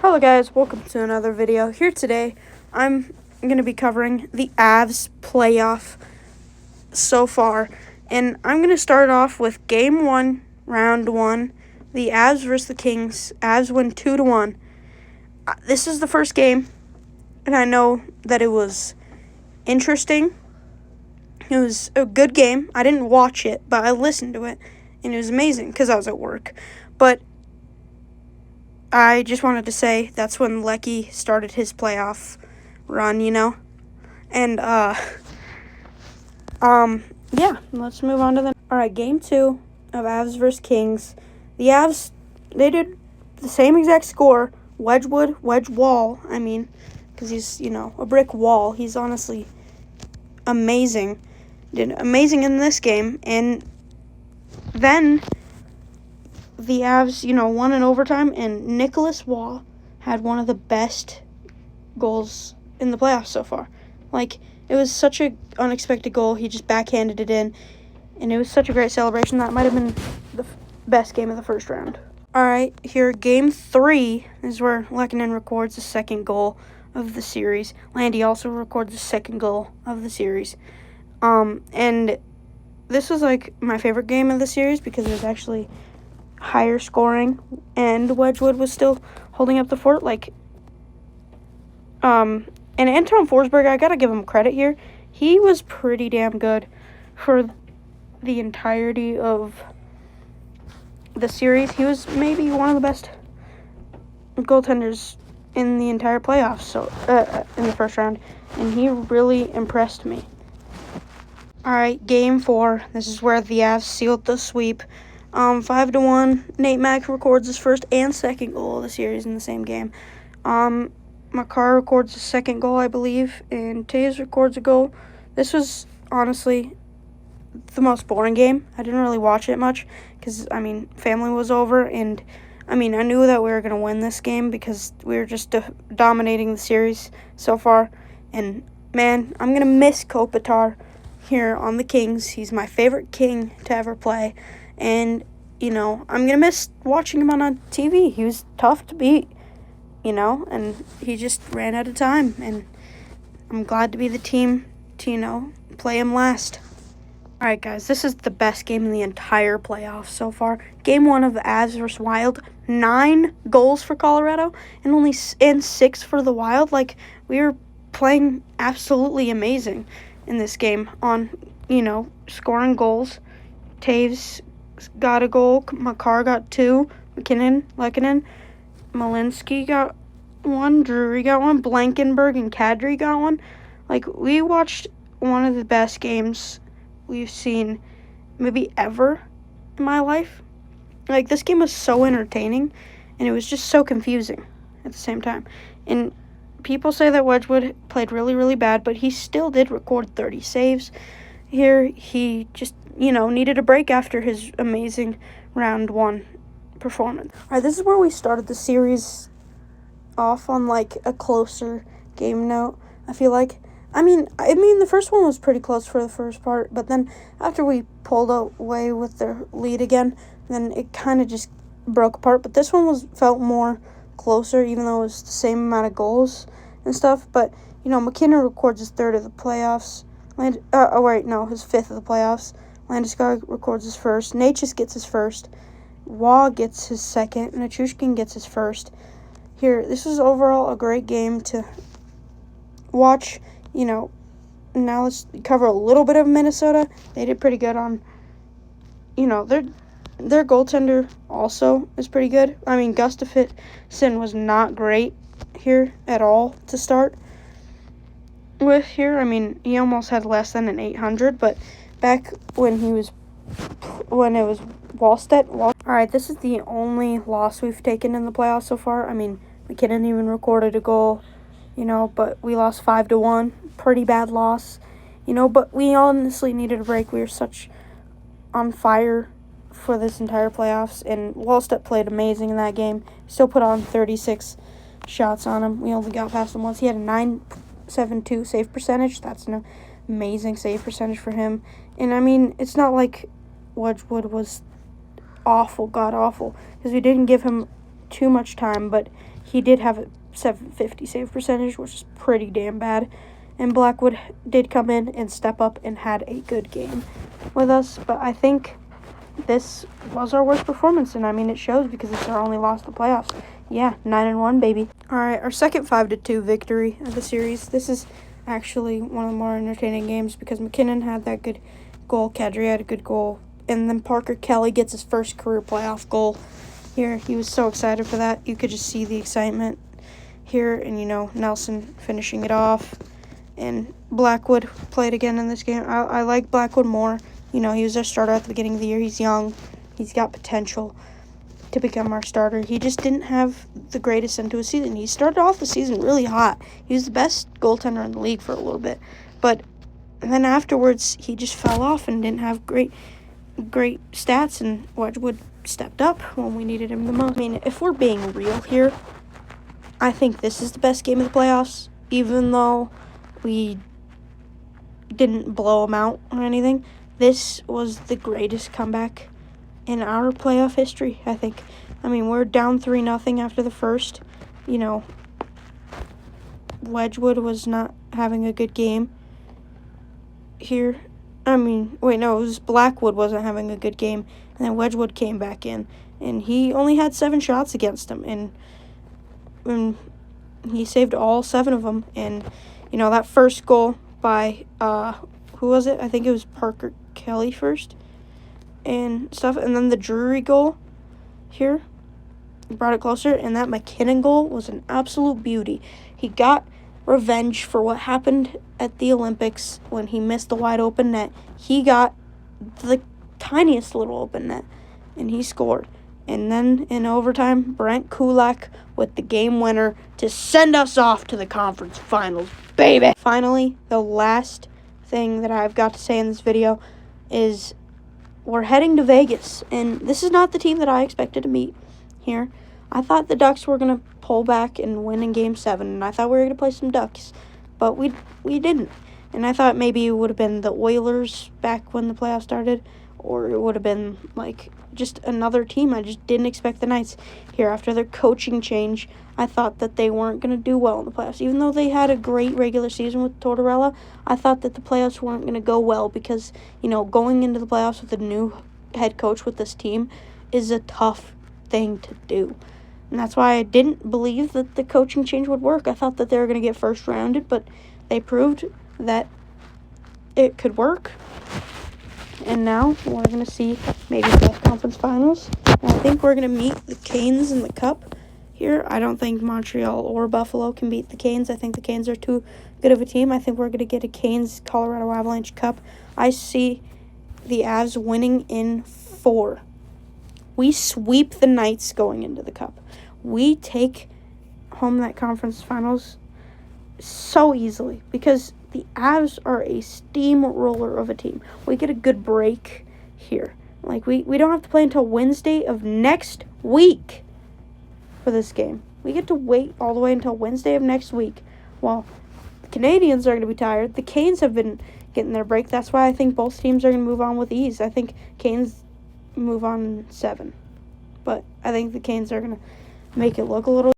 Hello guys, welcome to another video. Here today, I'm going to be covering the Avs playoff so far. And I'm going to start off with Game 1, Round 1, the Avs versus the Kings. Avs win 2-1. This is the first game, and I know that it was interesting. It was a good game. I didn't watch it, but I listened to it, and it was amazing because I was at work. But I just wanted to say that's when Lecky started his playoff run, And, yeah, let's move on to the... All right, Game 2 of Avs versus Kings. The Avs, they did the same exact score. Wedge wall, because he's, a brick wall. He's honestly amazing. Did amazing in this game. And then the Avs, won in overtime, and Nicholas Waugh had one of the best goals in the playoffs so far. It was such an unexpected goal. He just backhanded it in, and it was such a great celebration. That might have been the best game of the first round. All right, here, Game 3 is where Lehkonen records the second goal of the series. Landy also records the second goal of the series. And this was, my favorite game of the series because it was actually higher scoring, and Wedgwood was still holding up the fort. And Anton Forsberg, I gotta give him credit here. He was pretty damn good for the entirety of the series. He was maybe one of the best goaltenders in the entire playoffs, in the first round, and he really impressed me. All right, Game 4. This is where the Avs sealed the sweep. 5-1. Nate Mack records his first and second goal of the series in the same game. Makar records his second goal, I believe, and Taves records a goal. This was honestly the most boring game. I didn't really watch it much because, family was over, and, I knew that we were going to win this game because we were just dominating the series so far. And, man, I'm going to miss Kopitar here on the Kings. He's my favorite King to ever play. And, I'm going to miss watching him on TV. He was tough to beat, and he just ran out of time. And I'm glad to be the team to, play him last. All right, guys, this is the best game in the entire playoffs so far. Game 1 of the Avs versus Wild. 9 goals for Colorado and 6 for the Wild. We were playing absolutely amazing in this game on, scoring goals. Taves got a goal. Makar got 2. Lehkonen, Malinsky got 1. Drury got 1. Blankenberg and Kadri got 1. We watched one of the best games we've seen maybe ever in my life. This game was so entertaining, and it was just so confusing at the same time. And people say that Wedgwood played really, really bad, but he still did record 30 saves. Here, he just, needed a break after his amazing round 1 performance. All right, this is where we started the series off on, a closer game note, I feel like. The first one was pretty close for the first part, but then after we pulled away with the lead again, then it kind of just broke apart. But this one felt more closer, even though it was the same amount of goals and stuff. But, McKinnon records his third of the playoffs. His fifth of the playoffs. Landeskog records his first. Natchez gets his first. Waugh gets his second. Nichushkin gets his first. Here, this was overall a great game to watch. Now let's cover a little bit of Minnesota. They did pretty good on, their goaltender also is pretty good. Gustafsson was not great here at all to start with here. He almost had less than an 800, but back when it was Wallstedt. All right, this is the only loss we've taken in the playoffs so far. McKinnon even recorded a goal, but we lost 5-1. Pretty bad loss, but we honestly needed a break. We were such on fire for this entire playoffs, and Wallstedt played amazing in that game. Still put on 36 shots on him. We only got past him once. He had a .972 save percentage. That's an amazing save percentage for him. And, it's not like Wedgwood was awful, god-awful, because we didn't give him too much time, but he did have a 750 save percentage, which is pretty damn bad. And Blackwood did come in and step up and had a good game with us. But I think this was our worst performance, and I mean it shows because it's our only loss to the playoffs. Yeah, 9-1, baby. All right, our second 5-2 victory of the series. This is actually one of the more entertaining games because McKinnon had that good goal. Kadri had a good goal, and then Parker Kelly gets his first career playoff goal. Here, he was so excited for that. You could just see the excitement here, and Nelson finishing it off. And Blackwood played again in this game. I like Blackwood more. He was our starter at the beginning of the year. He's young. He's got potential to become our starter. He just didn't have the greatest end to his season. He started off the season really hot. He was the best goaltender in the league for a little bit. But then afterwards, he just fell off and didn't have great stats, and Wedgwood stepped up when we needed him the most. I mean, if we're being real here, I think this is the best game of the playoffs, even though we didn't blow them out or anything. This was the greatest comeback in our playoff history, I think. I mean, we're down 3-0 after the first. Wedgwood was not having a good game here. I mean, wait, no, it was Blackwood wasn't having a good game, and then Wedgwood came back in, and he only had 7 shots against him, and he saved all 7 of them. And that first goal by who was it? I think it was Parker Kelly first and stuff, and then the Drury goal here brought it closer, and that McKinnon goal was an absolute beauty. He got revenge for what happened at the Olympics when he missed the wide open net. He got the tiniest little open net, and he scored. And then in overtime, Brent Kulak with the game winner to send us off to the conference finals, baby. Finally, the last thing that I've got to say in this video is we're heading to Vegas, and this is not the team that I expected to meet here. I thought the Ducks were going to pull back and win in Game 7, and I thought we were going to play some Ducks, but we didn't. And I thought maybe it would have been the Oilers back when the playoffs started, or it would have been like just another team. I just didn't expect the Knights here. After their coaching change, I thought that they weren't going to do well in the playoffs. Even though they had a great regular season with Tortorella, I thought that the playoffs weren't going to go well because, going into the playoffs with a new head coach with this team is a tough thing to do. And that's why I didn't believe that the coaching change would work. I thought that they were going to get first rounded, but they proved that it could work. And now we're going to see maybe the conference finals. And I think we're going to meet the Canes in the Cup here. I don't think Montreal or Buffalo can beat the Canes. I think the Canes are too good of a team. I think we're going to get a Canes-Colorado Avalanche Cup. I see the Avs winning in 4. We sweep the Knights going into the Cup. We take home that conference finals so easily because the Avs are a steamroller of a team. We get a good break here. Like, we don't have to play until Wednesday of next week for this game. We get to wait all the way until Wednesday of next week. Well, the Canadians are going to be tired. The Canes have been getting their break. That's why I think both teams are going to move on with ease. I think Canes move on in 7. But I think the Canes are going to make it look a little